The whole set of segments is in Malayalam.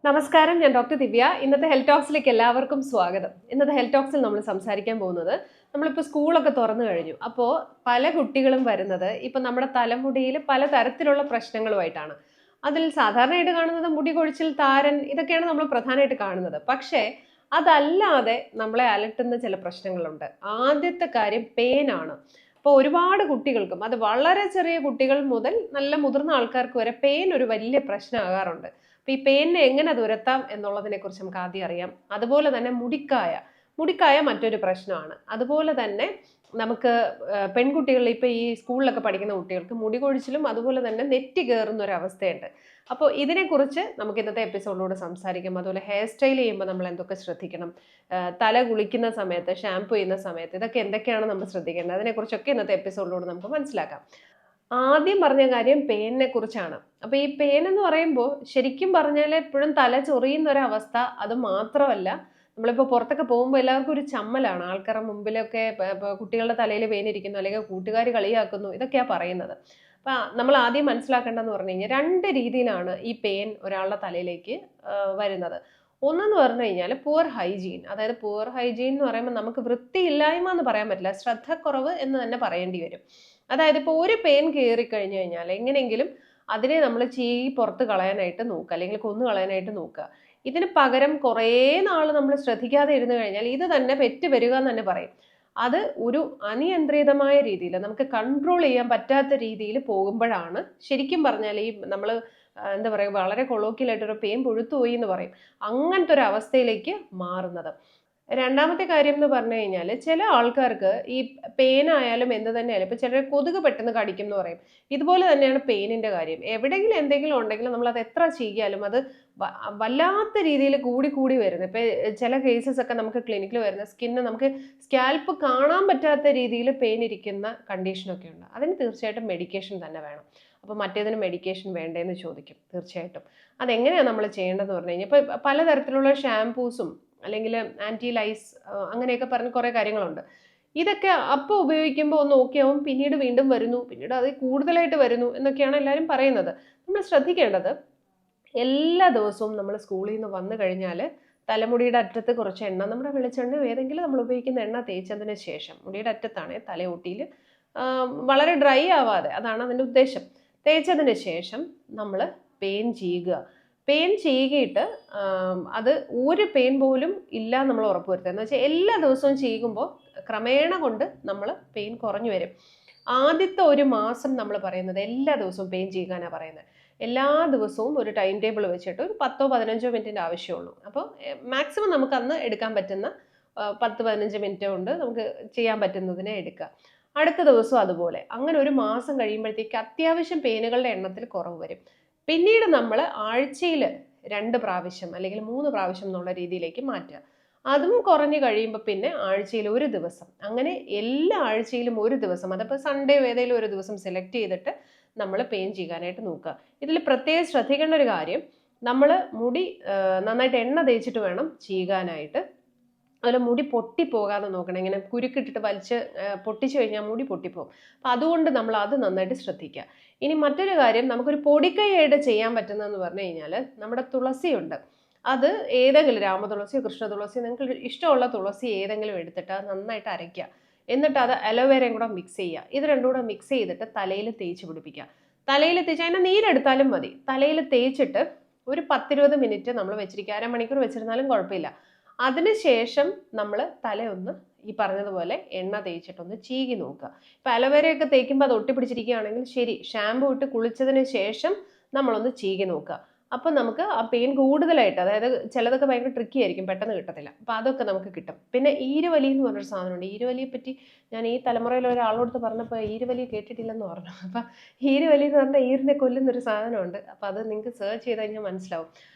നമസ്കാരം, ഞാൻ ഡോക്ടർ ദിവ്യ. ഇന്നത്തെ ഹെൽത്ത് ടോക്സിലേക്ക് എല്ലാവർക്കും സ്വാഗതം. ഇന്നത്തെ ഹെൽത്ത് ടോക്സിൽ നമ്മൾ സംസാരിക്കാൻ പോകുന്നത്, നമ്മളിപ്പോൾ സ്കൂളൊക്കെ തുറന്നു കഴിഞ്ഞു. അപ്പോൾ പല കുട്ടികളും വരുന്നത് ഇപ്പം നമ്മുടെ തലമുടിയിൽ പല തരത്തിലുള്ള പ്രശ്നങ്ങളുമായിട്ടാണ്. അതിൽ സാധാരണയായിട്ട് കാണുന്നത് മുടി കൊഴിച്ചിൽ, താരൻ, ഇതൊക്കെയാണ് നമ്മൾ പ്രധാനമായിട്ട് കാണുന്നത്. പക്ഷേ അതല്ലാതെ നമ്മളെ അലട്ടുന്ന ചില പ്രശ്നങ്ങളുണ്ട്. ആദ്യത്തെ കാര്യം പെയിനാണ്. അപ്പോൾ ഒരുപാട് കുട്ടികൾക്കും, അത് വളരെ ചെറിയ കുട്ടികൾ മുതൽ നല്ല മുതിർന്ന ആൾക്കാർക്ക് വരെ പെയിൻ ഒരു വലിയ പ്രശ്നമാകാറുണ്ട്. അപ്പൊ ഈ പെയിനെ എങ്ങനെ തുരത്താം എന്നുള്ളതിനെ കുറിച്ച് നമുക്ക് ആദ്യം അറിയാം. അതുപോലെ തന്നെ മുടിക്കായ മറ്റൊരു പ്രശ്നമാണ്. അതുപോലെ തന്നെ നമുക്ക് പെൺകുട്ടികളിൽ ഇപ്പൊ ഈ സ്കൂളിലൊക്കെ പഠിക്കുന്ന കുട്ടികൾക്ക് മുടി കൊഴിച്ചിലും അതുപോലെ തന്നെ നെറ്റി കയറുന്ന ഒരു അവസ്ഥയുണ്ട്. അപ്പോൾ ഇതിനെക്കുറിച്ച് നമുക്ക് ഇന്നത്തെ എപ്പിസോഡിലൂടെ സംസാരിക്കാം. അതുപോലെ ഹെയർ സ്റ്റൈൽ ചെയ്യുമ്പോൾ നമ്മൾ എന്തൊക്കെ ശ്രദ്ധിക്കണം, തല കുളിക്കുന്ന സമയത്ത്, ഷാമ്പു ചെയ്യുന്ന സമയത്ത് ഇതൊക്കെ എന്തൊക്കെയാണ് നമ്മൾ ശ്രദ്ധിക്കേണ്ടത്, അതിനെക്കുറിച്ചൊക്കെ ഇന്നത്തെ എപ്പിസോഡിലൂടെ നമുക്ക് മനസ്സിലാക്കാം. ആദ്യം പറഞ്ഞ കാര്യം പെയിനെ കുറിച്ചാണ്. അപ്പൊ ഈ പെയിൻ എന്ന് പറയുമ്പോൾ ശരിക്കും പറഞ്ഞാൽ എപ്പോഴും തല ചൊറിയുന്ന ഒരവസ്ഥ. അത് മാത്രമല്ല, നമ്മളിപ്പോൾ പുറത്തൊക്കെ പോകുമ്പോൾ എല്ലാവർക്കും ഒരു ചമ്മലാണ്. ആൾക്കാരുടെ മുമ്പിലൊക്കെ കുട്ടികളുടെ തലയിൽ പെയിൻ ഇരിക്കുന്നു, അല്ലെങ്കിൽ കൂട്ടുകാർ കളിയാക്കുന്നു, ഇതൊക്കെയാ പറയുന്നത്. അപ്പൊ നമ്മൾ ആദ്യം മനസ്സിലാക്കേണ്ടതെന്ന് പറഞ്ഞു കഴിഞ്ഞാൽ രണ്ട് രീതിയിലാണ് ഈ പെയിൻ ഒരാളുടെ തലയിലേക്ക് വരുന്നത്. ഒന്നെന്ന് പറഞ്ഞു കഴിഞ്ഞാൽ പുവർ ഹൈജീൻ. അതായത് പുവർ ഹൈജീൻ എന്ന് പറയുമ്പോൾ നമുക്ക് വൃത്തിയില്ലായ്മ എന്ന് പറയാൻ പറ്റില്ല, ശ്രദ്ധക്കുറവ് എന്ന് തന്നെ പറയേണ്ടി വരും. അതായത് ഇപ്പോൾ ഒരു പെയിൻ കയറി കഴിഞ്ഞു കഴിഞ്ഞാൽ എങ്ങനെയെങ്കിലും അതിനെ നമ്മൾ പുറത്ത് കളയാനായിട്ട് നോക്കുക, അല്ലെങ്കിൽ കൊന്നു കളയാനായിട്ട് നോക്കുക. ഇതിന് പകരം കുറേ നാൾ നമ്മൾ ശ്രദ്ധിക്കാതെ ഇരുന്ന് കഴിഞ്ഞാൽ ഇത് തന്നെ പെറ്റ് വരിക എന്ന് തന്നെ പറയും. അത് ഒരു അനിയന്ത്രിതമായ രീതിയിൽ നമുക്ക് കൺട്രോൾ ചെയ്യാൻ പറ്റാത്ത രീതിയിൽ പോകുമ്പോഴാണ് ശരിക്കും പറഞ്ഞാൽ ഈ നമ്മൾ എന്താ പറയുക, വളരെ കൊളോക്കിയലായിട്ടൊരു പെയിൻ പുഴുത്തു പോയി എന്ന് പറയും, അങ്ങനത്തെ ഒരു അവസ്ഥയിലേക്ക് മാറുന്നത്. രണ്ടാമത്തെ കാര്യം എന്ന് പറഞ്ഞു കഴിഞ്ഞാൽ ചില ആൾക്കാർക്ക് ഈ പെയിൻ ആയാലും എന്ത് തന്നെയായാലും, ഇപ്പൊ ചിലർ കൊതുക് പെട്ടെന്ന് കടിക്കും എന്ന് പറയും. ഇതുപോലെ തന്നെയാണ് പെയിനിന്റെ കാര്യം. എവിടെയെങ്കിലും എന്തെങ്കിലും ഉണ്ടെങ്കിൽ നമ്മൾ അത് എത്ര ചെയ്യാലും അത് വല്ലാത്ത രീതിയിൽ കൂടി വരുന്നത്. ഇപ്പൊ ചില കേസസ് ഒക്കെ നമുക്ക് ക്ലിനിക്കിൽ വരുന്ന സ്കിന്ന് നമുക്ക് സ്കാൽപ്പ് കാണാൻ പറ്റാത്ത രീതിയിൽ പെയിൻ ഇരിക്കുന്ന കണ്ടീഷനൊക്കെ ഉണ്ട്. അതിന് തീർച്ചയായിട്ടും മെഡിക്കേഷൻ തന്നെ വേണം. അപ്പോൾ മറ്റേതിന് മെഡിക്കേഷൻ വേണ്ടേന്ന് ചോദിക്കും. തീർച്ചയായിട്ടും അതെങ്ങനെയാണ് നമ്മൾ ചെയ്യേണ്ടതെന്ന് പറഞ്ഞു കഴിഞ്ഞാൽ, ഇപ്പൊ പലതരത്തിലുള്ള ഷാംപൂസും അല്ലെങ്കിൽ ആൻറ്റി ലൈസ് അങ്ങനെയൊക്കെ പറഞ്ഞ് കുറേ കാര്യങ്ങളുണ്ട്. ഇതൊക്കെ അപ്പോൾ ഉപയോഗിക്കുമ്പോൾ ഒന്ന് ഓക്കെ ആവും, പിന്നീട് വീണ്ടും വരുന്നു, പിന്നീട് അത് കൂടുതലായിട്ട് വരുന്നു എന്നൊക്കെയാണ് എല്ലാവരും പറയുന്നത്. നമ്മൾ ശ്രദ്ധിക്കേണ്ടത്, എല്ലാ ദിവസവും നമ്മൾ സ്കൂളിൽ നിന്ന് വന്നു കഴിഞ്ഞാൽ തലമുടിയുടെ അറ്റത്ത് കുറച്ച് എണ്ണ, നമ്മുടെ വെളിച്ചെണ്ണ ഏതെങ്കിലും നമ്മൾ ഉപയോഗിക്കുന്ന എണ്ണ തേച്ചതിന് ശേഷം, മുടിയുടെ അറ്റത്താണ് തലയോട്ടിയിൽ, വളരെ ഡ്രൈ ആവാതെ, അതാണ് അതിൻ്റെ ഉദ്ദേശം, തേച്ചതിന് ശേഷം നമ്മൾ പെയിൻ ചെയ്യുക. പെയിൻ ചെയ്യുകയിട്ട് അത് ഒരു പെയിൻ പോലും ഇല്ല നമ്മൾ ഉറപ്പുവരുത്തുക. എന്ന് വെച്ചാൽ എല്ലാ ദിവസവും ചെയ്യുമ്പോൾ ക്രമേണ കൊണ്ട് നമ്മൾ പെയിൻ കുറഞ്ഞു വരും. ആദ്യത്തെ ഒരു മാസം നമ്മൾ പറയുന്നത് എല്ലാ ദിവസവും പെയിൻ ചെയ്യാനാണ് പറയുന്നത്. എല്ലാ ദിവസവും ഒരു ടൈം ടേബിൾ വെച്ചിട്ട് ഒരു 10-15 മിനിറ്റിൻ്റെ ആവശ്യമുള്ളൂ. അപ്പോൾ മാക്സിമം നമുക്ക് അന്ന് എടുക്കാൻ പറ്റുന്ന 10-15 മിനിറ്റ് കൊണ്ട് നമുക്ക് ചെയ്യാൻ പറ്റുന്നതിനെ എടുക്കുക. അടുത്ത ദിവസവും അതുപോലെ. അങ്ങനെ ഒരു മാസം കഴിയുമ്പോഴത്തേക്ക് അത്യാവശ്യം പെയിനുകളുടെ എണ്ണത്തിൽ കുറവ് വരും. പിന്നീട് നമ്മൾ ആഴ്ചയിൽ 2 പ്രാവശ്യം അല്ലെങ്കിൽ 3 പ്രാവശ്യം എന്നുള്ള രീതിയിലേക്ക് മാറ്റുക. അതും കുറഞ്ഞു കഴിയുമ്പോൾ പിന്നെ ആഴ്ചയിൽ ഒരു ദിവസം, അങ്ങനെ എല്ലാ ആഴ്ചയിലും ഒരു ദിവസം, അതപ്പോൾ സൺഡേ ഏതെങ്കിലും ഒരു ദിവസം സെലക്ട് ചെയ്തിട്ട് നമ്മൾ പെയിൻ ചെയ്യാനായിട്ട് നോക്കുക. ഇതിൽ പ്രത്യേകം ശ്രദ്ധിക്കേണ്ട ഒരു കാര്യം, നമ്മൾ മുടി നന്നായിട്ട് എണ്ണ തേച്ചിട്ട് വേണം ചെയ്യാനായിട്ട്. അതുപോലെ മുടി പൊട്ടിപ്പോകാതെ നോക്കണം. ഇങ്ങനെ കുരുക്കിട്ടിട്ട് വലിച്ച് പൊട്ടിച്ചു കഴിഞ്ഞാൽ മുടി പൊട്ടിപ്പോകും. അപ്പം അതുകൊണ്ട് നമ്മൾ അത് നന്നായിട്ട് ശ്രദ്ധിക്കുക. ഇനി മറ്റൊരു കാര്യം, നമുക്കൊരു പൊടിക്കൈയായിട്ട് ചെയ്യാൻ പറ്റുന്നതെന്ന് പറഞ്ഞു കഴിഞ്ഞാൽ, നമ്മുടെ തുളസിയുണ്ട്. അത് ഏതെങ്കിലും രാമതുളസിയോ കൃഷ്ണ തുളസിയോ നിങ്ങൾക്ക് ഇഷ്ടമുള്ള തുളസി ഏതെങ്കിലും എടുത്തിട്ട് അത് നന്നായിട്ട് അരയ്ക്കുക. എന്നിട്ട് അത് അലോവേരയും കൂടെ മിക്സ് ചെയ്യുക. ഇത് രണ്ടും കൂടെ മിക്സ് ചെയ്തിട്ട് തലയിൽ തേച്ച് പിടിപ്പിക്കുക. തലയിൽ തേച്ച് അതിനെ നീരെടുത്താലും മതി. തലയിൽ തേച്ചിട്ട് ഒരു 10-20 മിനിറ്റ് നമ്മൾ വെച്ചിരിക്കുക. അരമണിക്കൂർ വെച്ചിരുന്നാലും കുഴപ്പമില്ല. അതിനുശേഷം നമ്മൾ തലയൊന്ന് ഈ പറഞ്ഞതുപോലെ എണ്ണ തേച്ചിട്ടൊന്ന് ചീകി നോക്കുക. ഇപ്പം അലോവേരയൊക്കെ തേക്കുമ്പോൾ അത് ഒട്ടിപ്പിടിച്ചിരിക്കുകയാണെങ്കിൽ ശരി, ഷാമ്പു ഇട്ട് കുളിച്ചതിന് ശേഷം നമ്മളൊന്ന് ചീകി നോക്കുക. അപ്പം നമുക്ക് ആ പെയിൻ കൂടുതലായിട്ട്, അതായത് ചിലതൊക്കെ ഭയങ്കര ട്രിക്കി ആയിരിക്കും, പെട്ടെന്ന് കിട്ടത്തില്ല. അപ്പം അതൊക്കെ നമുക്ക് കിട്ടും. പിന്നെ ഈരുവലി എന്ന് പറഞ്ഞൊരു സാധനമുണ്ട്. ഈരുവലിയെ പറ്റി ഞാൻ ഈ തലമുറയിൽ ഒരാളോട് പറഞ്ഞപ്പോൾ ഈരുവലി കേട്ടിട്ടില്ലെന്ന് പറഞ്ഞു. അപ്പം ഈരുവലി എന്ന് പറഞ്ഞാൽ ഈറിനെ കൊല്ലുന്നൊരു സാധനമുണ്ട്. അപ്പം അത് നിങ്ങൾക്ക് സെർച്ച് ചെയ്ത് കഴിഞ്ഞാൽ മനസ്സിലാവും.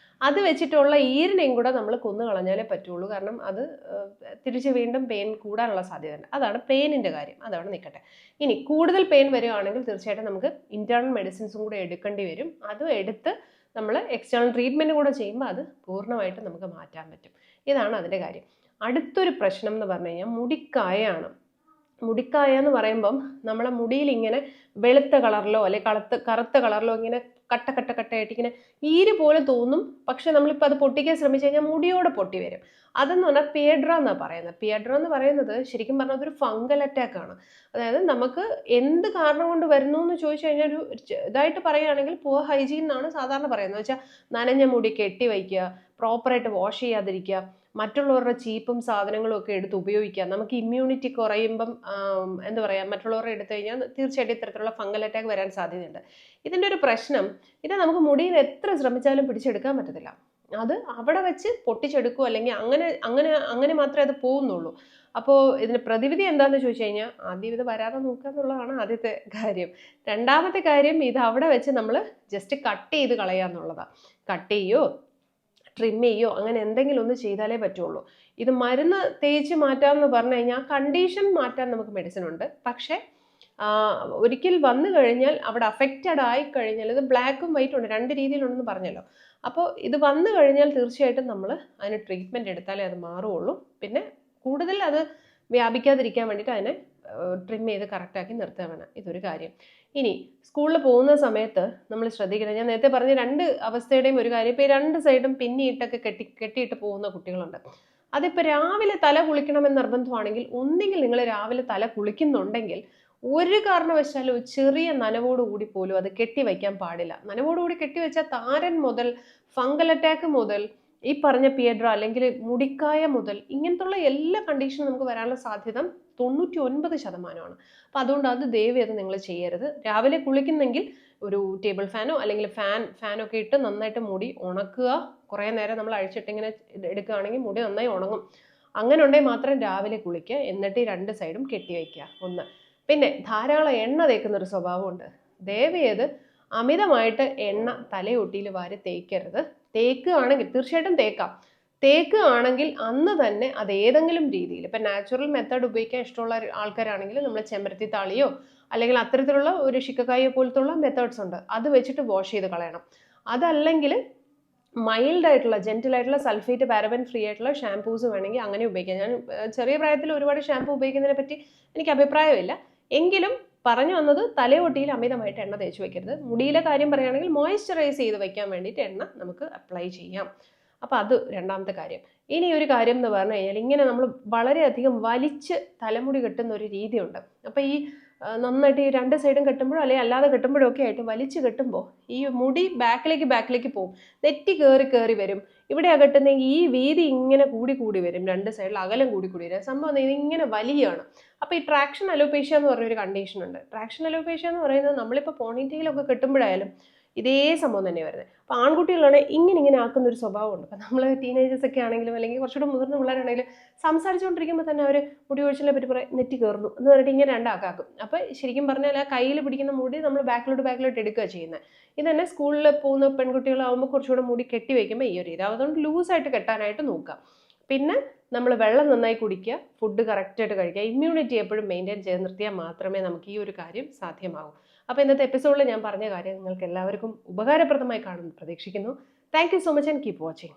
അത് വെച്ചിട്ടുള്ള ഈരിനെയും കൂടെ നമ്മൾ കൊന്നു കളഞ്ഞാലേ പറ്റുള്ളൂ. കാരണം അത് തിരിച്ച് വീണ്ടും പെയിൻ കൂടാനുള്ള സാധ്യതയുണ്ട്. അതാണ് പെയിനിൻ്റെ കാര്യം. അതവിടെ നിൽക്കട്ടെ. ഇനി കൂടുതൽ പെയിൻ വരികയാണെങ്കിൽ തീർച്ചയായിട്ടും നമുക്ക് ഇൻറ്റേർണൽ മെഡിസിൻസും കൂടെ എടുക്കേണ്ടി വരും. അതും എടുത്ത് നമ്മൾ എക്സ്റ്റേണൽ ട്രീറ്റ്മെൻറ്റ് കൂടെ ചെയ്യുമ്പോൾ അത് പൂർണ്ണമായിട്ട് നമുക്ക് മാറ്റാൻ പറ്റും. ഇതാണ് അതിൻ്റെ കാര്യം. അടുത്തൊരു പ്രശ്നം എന്ന് പറഞ്ഞു കഴിഞ്ഞാൽ മുടിക്കായാണ്. മുടിക്കായ എന്ന് പറയുമ്പം നമ്മളെ മുടിയിൽ ഇങ്ങനെ വെളുത്ത കളറിലോ അല്ലെങ്കിൽ കറുത്ത കളറിലോ ഇങ്ങനെ കട്ടയായിട്ട് ഇങ്ങനെ ഈര് പോലെ തോന്നും. പക്ഷെ നമ്മളിപ്പോൾ അത് പൊട്ടിക്കാൻ ശ്രമിച്ചു കഴിഞ്ഞാൽ മുടിയോടെ പൊട്ടി വരും. അതെന്ന് പറഞ്ഞാൽ പിയഡ്ര എന്നാണ് പറയുന്നത്. പിയഡ്ര എന്ന് പറയുന്നത് ശരിക്കും പറഞ്ഞാൽ അതൊരു ഫംഗൽ അറ്റാക്ക് ആണ്. അതായത് നമുക്ക് എന്ത് കാരണം കൊണ്ട് വരുന്നു എന്ന് ചോദിച്ചു കഴിഞ്ഞാൽ ഒരു ഇതായിട്ട് പറയുകയാണെങ്കിൽ പുവർ ഹൈജീൻ എന്നാണ് സാധാരണ പറയുന്നത്. വെച്ചാൽ നനഞ്ഞ മുടി കെട്ടി വയ്ക്കുക, പ്രോപ്പറായിട്ട് വാഷ് ചെയ്യാതിരിക്കുക, മറ്റുള്ളവരുടെ ചീപ്പും സാധനങ്ങളും ഒക്കെ എടുത്ത് ഉപയോഗിക്കുക. നമുക്ക് ഇമ്മ്യൂണിറ്റി കുറയുമ്പം എന്താ പറയുക, മറ്റുള്ളവരുടെ എടുത്തു കഴിഞ്ഞാൽ തീർച്ചയായിട്ടും ഇത്തരത്തിലുള്ള ഫംഗൽ അറ്റാക്ക് വരാൻ സാധ്യതയുണ്ട്. ഇതിൻ്റെ ഒരു പ്രശ്നം, ഇത് നമുക്ക് മുടിയിൽ എത്ര ശ്രമിച്ചാലും പിടിച്ചെടുക്കാൻ പറ്റത്തില്ല. അത് അവിടെ വെച്ച് പൊട്ടിച്ചെടുക്കുക, അല്ലെങ്കിൽ അങ്ങനെ മാത്രമേ അത് പോകുന്നുള്ളൂ. അപ്പോൾ ഇതിന് പ്രതിവിധി എന്താണെന്ന് ചോദിച്ചു കഴിഞ്ഞാൽ ആദ്യം ഇത് വരാതെ നോക്കുക എന്നുള്ളതാണ് ആദ്യത്തെ കാര്യം. രണ്ടാമത്തെ കാര്യം, ഇത് അവിടെ വെച്ച് നമ്മൾ ജസ്റ്റ് കട്ട് ചെയ്ത് കളയുക എന്നുള്ളതാണ്. കട്ട് ചെയ്യോ ട്രിം ചെയ്യോ അങ്ങനെ എന്തെങ്കിലും ഒന്ന് ചെയ്താലേ പറ്റുള്ളൂ. ഇത് മരുന്ന് തേച്ച് മാറ്റാമെന്ന് പറഞ്ഞു കഴിഞ്ഞാൽ കണ്ടീഷൻ മാറ്റാൻ നമുക്ക് മെഡിസിൻ ഉണ്ട്. പക്ഷേ ഒരിക്കൽ വന്നു കഴിഞ്ഞാൽ അവിടെ അഫക്റ്റഡ് ആയി കഴിഞ്ഞാൽ, ഇത് ബ്ലാക്കും വൈറ്റും ഉണ്ട്, രണ്ട് രീതിയിലുണ്ടെന്ന് പറഞ്ഞല്ലോ. അപ്പോൾ ഇത് വന്നു കഴിഞ്ഞാൽ തീർച്ചയായിട്ടും നമ്മൾ അതിന് ട്രീറ്റ്മെൻറ്റ് എടുത്താലേ അത് മാറുകയുള്ളൂ. പിന്നെ കൂടുതൽ അത് വ്യാപിക്കാതിരിക്കാൻ വേണ്ടിയിട്ട് അതിനെ ട്രിം ചെയ്ത് കറക്റ്റാക്കി നിർത്താൻ വേണം. ഇതൊരു കാര്യം. ഇനി സ്കൂളിൽ പോകുന്ന സമയത്ത് നമ്മൾ ശ്രദ്ധിക്കണം, ഞാൻ നേരത്തെ പറഞ്ഞ രണ്ട് അവസ്ഥയുടെയും ഒരു കാര്യം, ഇപ്പോൾ ഈ രണ്ട് സൈഡും പിന്നിയിട്ടൊക്കെ കെട്ടിയിട്ട് പോകുന്ന കുട്ടികളുണ്ട്. അതിപ്പോൾ രാവിലെ തല കുളിക്കണമെന്ന് നിർബന്ധമാണെങ്കിൽ, ഒന്നെങ്കിൽ നിങ്ങൾ രാവിലെ തല കുളിക്കുന്നുണ്ടെങ്കിൽ ഒരു കാരണവശാലും ചെറിയ നനവോടുകൂടി പോലും അത് കെട്ടിവയ്ക്കാൻ പാടില്ല. നനവോടുകൂടി കെട്ടിവെച്ചാൽ താരൻ മുതൽ ഫംഗൽ അറ്റാക്ക് മുതൽ ഈ പറഞ്ഞ പിയഡ്ര അല്ലെങ്കിൽ മുടിക്കായ മുതൽ ഇങ്ങനത്തുള്ള എല്ലാ കണ്ടീഷനും നമുക്ക് വരാനുള്ള സാധ്യത 99%. അപ്പം അതുകൊണ്ട് അത് ദയവേത് നിങ്ങൾ ചെയ്യരുത്. രാവിലെ കുളിക്കുന്നെങ്കിൽ ഒരു ടേബിൾ ഫാനോ അല്ലെങ്കിൽ ഫാനൊക്കെ ഇട്ട് നന്നായിട്ട് മുടി ഉണക്കുക. കുറേ നേരം നമ്മൾ അഴിച്ചിട്ടിങ്ങനെ എടുക്കുകയാണെങ്കിൽ മുടി നന്നായി ഉണങ്ങും. അങ്ങനെ ഉണ്ടെങ്കിൽ മാത്രം രാവിലെ കുളിക്കുക. എന്നിട്ട് ഈ രണ്ട് സൈഡും കെട്ടിവയ്ക്കുക. ഒന്ന്, പിന്നെ ധാരാളം എണ്ണ തേക്കുന്നൊരു സ്വഭാവമുണ്ട്. ദയവേത് അമിതമായിട്ട് എണ്ണ തലയൊട്ടിയിൽ വാരി തേക്കരുത്. തേക്കുകയാണെങ്കിൽ തീർച്ചയായിട്ടും തേക്കുകയാണെങ്കിൽ അന്ന് തന്നെ അത് ഏതെങ്കിലും രീതിയിൽ, ഇപ്പം നാച്ചുറൽ മെത്തേഡ് ഉപയോഗിക്കാൻ ഇഷ്ടമുള്ള ആൾക്കാരാണെങ്കിൽ നമ്മൾ ചെമ്പരത്തി താളിയോ അല്ലെങ്കിൽ അത്തരത്തിലുള്ള ഒരു ശിക്കക്കായോ പോലത്തുള്ള മെത്തേഡ്സ് ഉണ്ട്, അത് വെച്ചിട്ട് വാഷ് ചെയ്ത് കളയണം. അതല്ലെങ്കിൽ മൈൽഡ് ആയിട്ടുള്ള ജെന്റിലായിട്ടുള്ള സൾഫേറ്റ് പാരബൻ ഫ്രീ ആയിട്ടുള്ള ഷാംപൂസ് വേണമെങ്കിൽ അങ്ങനെ ഉപയോഗിക്കാം. ഞാൻ ചെറിയ പ്രായത്തിൽ ഒരുപാട് ഷാംപൂ ഉപയോഗിക്കുന്നതിനെ പറ്റി എനിക്ക് അഭിപ്രായമില്ല. എങ്കിലും പറഞ്ഞു വന്നത് തലയൊട്ടിയിൽ അമിതമായിട്ട് എണ്ണ തേച്ച് വെക്കരുത്. മുടിയിലെ കാര്യം പറയുകയാണെങ്കിൽ മോയ്സ്ചറൈസ് ചെയ്ത് വെക്കാൻ വേണ്ടിയിട്ട് എണ്ണ നമുക്ക് അപ്ലൈ ചെയ്യാം. അപ്പോൾ അത് രണ്ടാമത്തെ കാര്യം. ഇനി ഒരു കാര്യം എന്ന് പറഞ്ഞു കഴിഞ്ഞാൽ, ഇങ്ങനെ നമ്മൾ വളരെയധികം വലിച്ച് തലമുടി കെട്ടുന്ന ഒരു രീതിയുണ്ട്. അപ്പോൾ ഈ നന്നായിട്ട് ഈ രണ്ട് സൈഡും കെട്ടുമ്പോഴോ അല്ലെങ്കിൽ അല്ലാതെ കെട്ടുമ്പോഴോ ഒക്കെ ആയിട്ട് വലിച്ചു കെട്ടുമ്പോൾ ഈ മുടി ബാക്കിലേക്ക് പോകും, നെറ്റി കയറി വരും. ഇവിടെ കെട്ടുന്നെങ്കിൽ ഈ വീതി ഇങ്ങനെ കൂടി വരും, രണ്ട് സൈഡിൽ അകലം കൂടി വരും. സംഭവം ഇങ്ങനെ വലിയാണ്. അപ്പോൾ ഈ ട്രാക്ഷൻ അലോപേഷ്യ എന്ന് പറഞ്ഞൊരു കണ്ടീഷൻ ഉണ്ട്. ട്രാക്ഷൻ അലോപേഷ്യ എന്ന് പറയുന്നത് നമ്മളിപ്പോൾ പോണിറ്റെയിലൊക്കെ കെട്ടുമ്പോഴായാലും ഇതേ സംഭവം തന്നെ വരുന്നത്. അപ്പോൾ ആൺകുട്ടികളാണെങ്കിൽ ഇങ്ങനെ ആക്കുന്ന ഒരു സ്വഭാവമുണ്ട്. അപ്പം നമ്മൾ ടീനേജേഴ്സ് ഒക്കെ ആണെങ്കിലും അല്ലെങ്കിൽ കുറച്ചുകൂടെ മുതിർന്ന പിള്ളേരാണെങ്കിലും സംസാരിച്ചുകൊണ്ടിരിക്കുമ്പോൾ തന്നെ അവർ മുടി ഒഴിച്ചിലെ പറ്റി പറയും, നെറ്റി കയറുന്നു എന്ന് പറഞ്ഞിട്ട് ഇങ്ങനെ രണ്ടാക്കാക്കും. അപ്പോൾ ശരിക്കും പറഞ്ഞാൽ ആ കയ്യിൽ പിടിക്കുന്ന മുടി നമ്മൾ ബാക്കിലോട്ട് എടുക്കുക ചെയ്യുന്നത്. ഇത് തന്നെ സ്കൂളിൽ പോകുന്ന പെൺകുട്ടികളാകുമ്പോൾ കുറച്ചുകൂടെ മുടി കെട്ടി വയ്ക്കുമ്പോൾ ഈ ഒരു രീതി, അതുകൊണ്ട് ലൂസായിട്ട് കെട്ടാനായിട്ട് നോക്കുക. പിന്നെ നമ്മൾ വെള്ളം നന്നായി കുടിക്കുക, ഫുഡ് കറക്റ്റായിട്ട് കഴിക്കുക, ഇമ്മ്യൂണിറ്റി എപ്പോഴും മെയിൻറ്റെയിൻ ചെയ്ത് നിർത്തിയാൽ മാത്രമേ നമുക്ക് ഈ ഒരു കാര്യം സാധ്യമാകൂ. അപ്പോൾ ഇന്നത്തെ എപ്പിസോഡിൽ ഞാൻ പറഞ്ഞ കാര്യം നിങ്ങൾക്ക് എല്ലാവർക്കും ഉപകാരപ്രദമായി കാണുമെന്ന് പ്രതീക്ഷിക്കുന്നു. Thank you so much and keep watching.